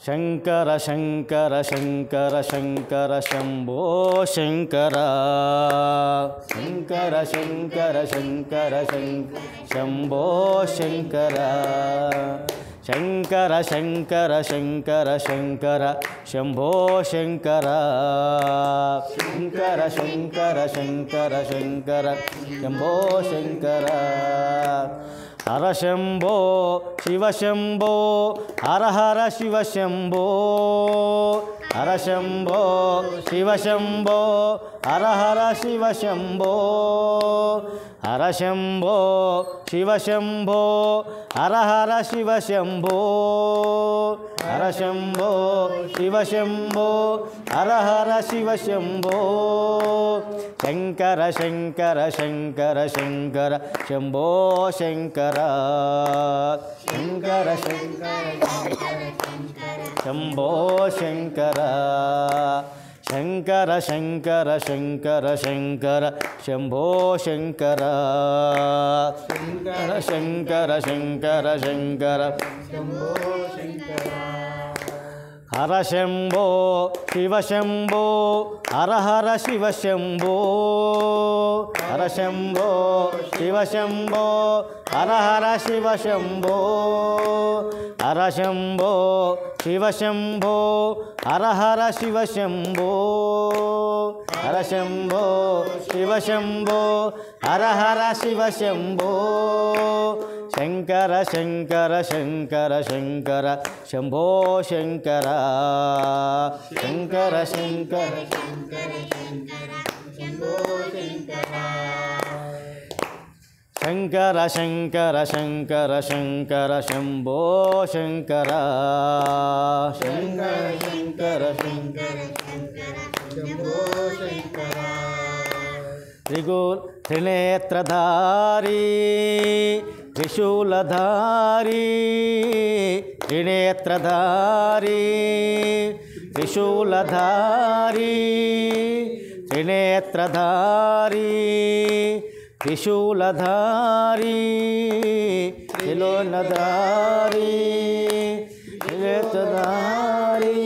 శంకర శంకర శంకర శంకర శంభో శంకర శంకర శంకర శంకర శంభో శంకర శంకర శంకర శంకర శంకర శంభో శంకర శంకర శంకర శంకర శంకర శంభో శంకర హర శంభో శివ శంభో హర హర శివ శంభో హర శంభో శివ శంభో హర హర శివ శంభో హర శంభో శివ శంభో హర హర శివ శంభో హర శంభో శివ శంభో హర హర శివ శంభో శంకర శంకర శంకర శంకర శంభో శంకర శంకర శంకర శంభో శంకర శంకర శంకర శంకర శంకర శంభో శంకర శంకర శంకర శంకర శంకర శంభో శంకర హర శంభో శివ శంభో హర హర శివ శంభో హర శంభో శివ శంభో హర హర శివ శంభో హర శంభో శివ శంభో హర హర శివ శంభో హర శంభో శివ శంభో హర హర శివ శంభో శంకర శంకర శంకర శంకర శంభో శంకర శంకర శంకర శంకర శంకర శంకర శంకర శంభో శంకర శంకర శంకర శంకర శంభో శంకర త్రినేత్రధారీ త్రిశూలధారీ త్రినేత్రధారీ త్రిశూలధారీ త్రినేత్రధారీ త్రిశూలధారీ త్రిలోలధారీ త్రినేత్రధారీ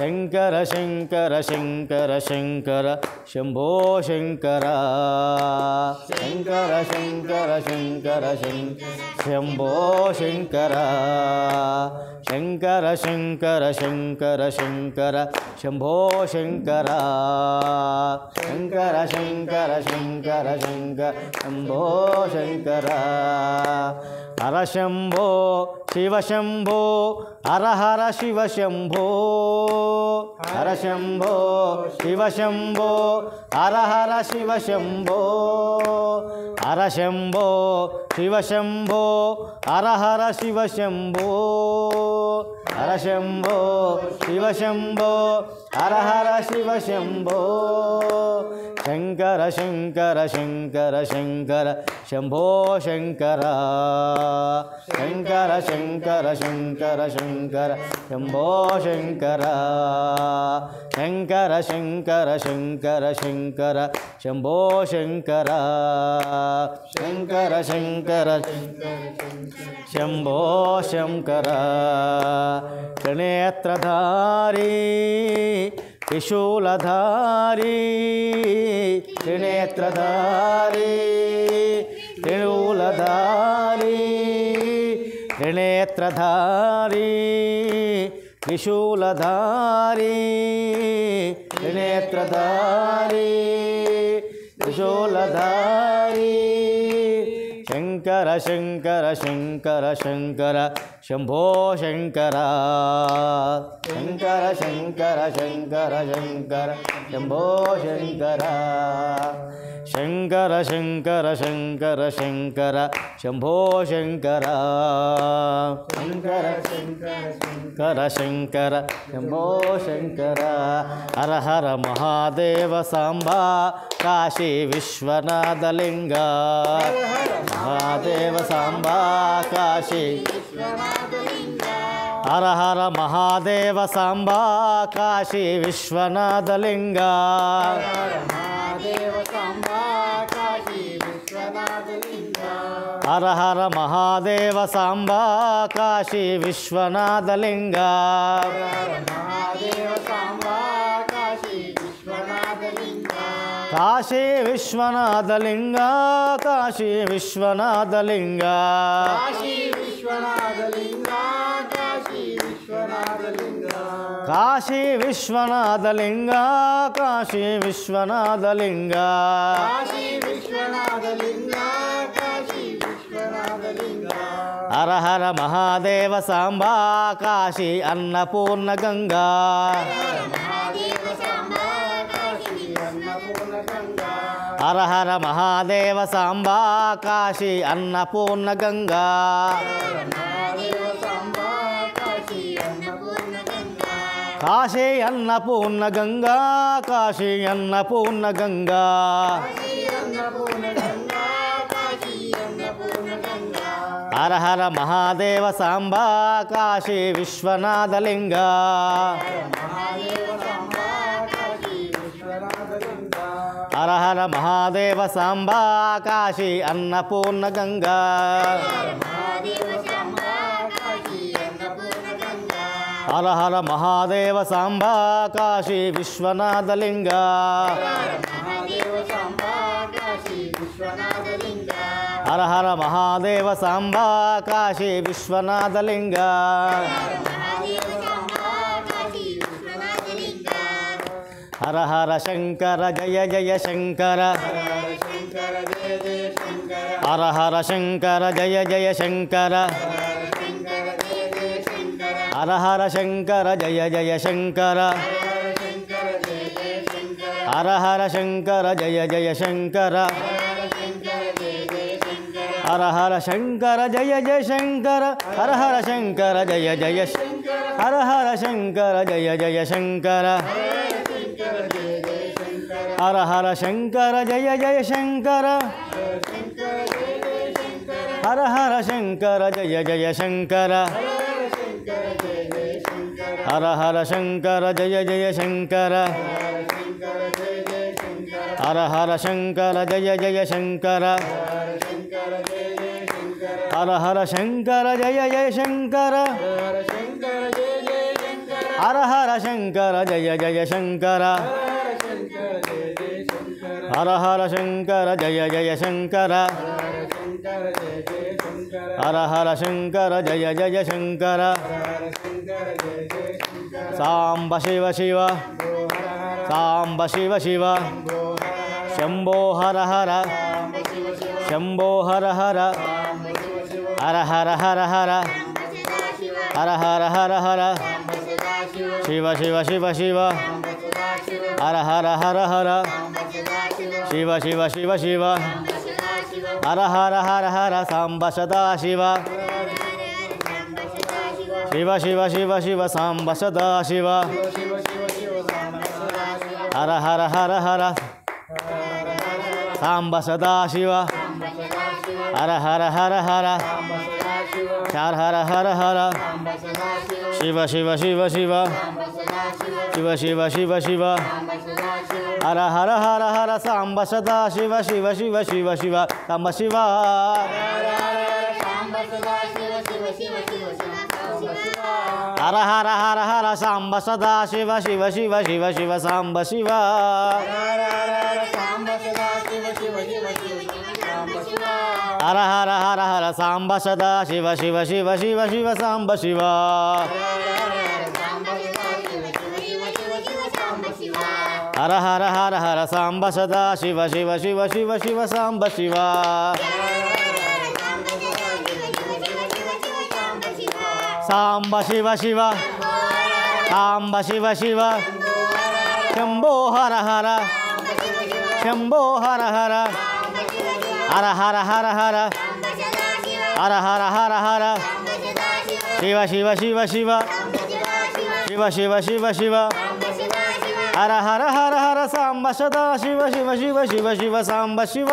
శంకర శంకర శంకర శంకర శంభో శంకర శంకర శంకర శంకర శంభో శంకర శంకర శంకర శంకర శంకర శంభో శంకర శంకర శంకర శంకర శంకర శంభో శంకర హర శంభో శివ శంభో హర హర శివ శంభో హర శంభో శివ శంభో హర హర శివ శంభో హర శంభో శివ శంభో హర హర శివ శంభో హర శంభో శివ శంభో హర హర శివ శంభో శంకర శంకర శంకర శంకర శంభో శంకర శంకర శంకర శంకర శంకర శంభో శంకర శంకర శంకర శంకర శంకర శంభో శంకర శంకర శంకర శంభో శంకర త్రినేత్రధారీ త్రిశూలధారీ త్రినేత్రధారీ త్రిశూలధారీ త్రినేత్రధారీ త్రిశూలధారీ త్రినేత్రధారీ త్రిశూలధారీ శంకర శంకర శంకర శంకర శంభో శంకర శంకర శంకర శంకర శంకర శంభో శంకర శంకర శంకర శంకర శంకర శంభో శంకర శంకర శంకర శంకర శంభో శంకర హర హర మహాదేవ సాంబా కాశీ విశ్వనాథలింగ మహాదేవ సాంబా కాశీ హర హర మహాదేవ సాంబా కాశీ విశ్వనాథలింగ హర హర మహాదేవ సాంబా కాశీ విశ్వనాథలింగ కాశీ విశ్వనాథలింగ కాశీ విశ్వనాథలింగ కాశీ విశ్వనాథలింగ కాశీ విశ్వనాథలింగ హర హర మహాదేవ సాంబా కాశీ అన్నపూర్ణ గంగా హర హర మహాదేవ సాంబా కాశీ అన్నపూర్ణ గంగా కాశీ అన్నపూర్ణ గంగా కాశీ అన్నపూర్ణ గంగా హర హర మహాదేవ సాంబా కాశీ విశ్వనాథలింగ హర హర మహాదేవ సాంబా కాశీ అన్నపూర్ణ గంగా హర హర మహాదేవ సాంబా కాశీ విశ్వనాథలింగ హర హర మహాదేవ సాంబా కాశీ విశ్వనాథలింగ హర హర శంకర జయ జయ శంకర హర హర శంకర జయ జయ శంకర హర హర శంకర జయ జయ శంకర హర హర శంకర జయ జయ శంకర హర హర శంకర జయ జయ శంకర హర హర శంకర జయ జయ హర హర శంకర జయ జయ శంకర హర హర శంకర జయ జయ శంకర హర హర శంకర జయ జయ శంకర హర హర శంకర జయ జయ శంకర హర హర శంకర జయ జయ శంకర హర హర శంకర జయ జయ శంకర హర హర శంకర జయ జయ శంకర హర హర శంకర జయ జయ శంకర హర హర శంకర జయ జయ శంకర సాంబ శివ శివ సాంబ శివ శివ శంభో హర హర శంభో హర హర హర హర హర హర హర హర హర హర శివ శివ శివ శివ హర హర హర హర శివ శివ శివ శివ హర హర హర హర సాంబ సదా శివ శివ శివ శివ శివ సాంబ సదా శివ హర హర హర హర సాంబ సదా శివ హర హర హర హర హర హర హర హర శివ శివ శివ శివ శివ శివ శివ శివ హర హర హర హర సాంబ సదా శివ శివ శివ శివ శివ సాంబ శివ హర హర హర హర సాంబ సదా శివ శివ శివ శివ శివ సాంబ శివ హర హర హర హర సాంబ సదా శివ శివ శివ శివ శివ సాంబ శివ హర హర హర హర సాంబ సదా శివ శివ శివ శివ శివ సాంబ శివ సాంబ శివ శివ సాంబ శివ శివ శంభో హర హర శంభో హర హర హర హర హర హర హర హర హర హర శివ శివ శివ శివ శివ శివ శివ శివ హర హర హర హర సాంబ సదా శివ శివ శివ శివ శివ సాంబ శివ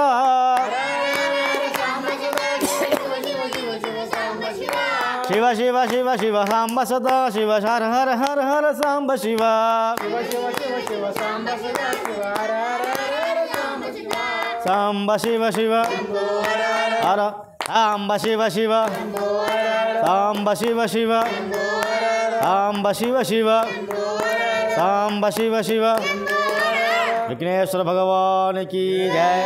శివ శివ శివ శివ సాంబ సదా శివ హర హర హర హర సాంబ శివ సాంబ శివ శివ హర సాంబ శివ శివ సాంబ శివ శివ సాంబ శివ శివ సాంబ శివ శివ విఘ్నేశ్వర భగవానికి జై.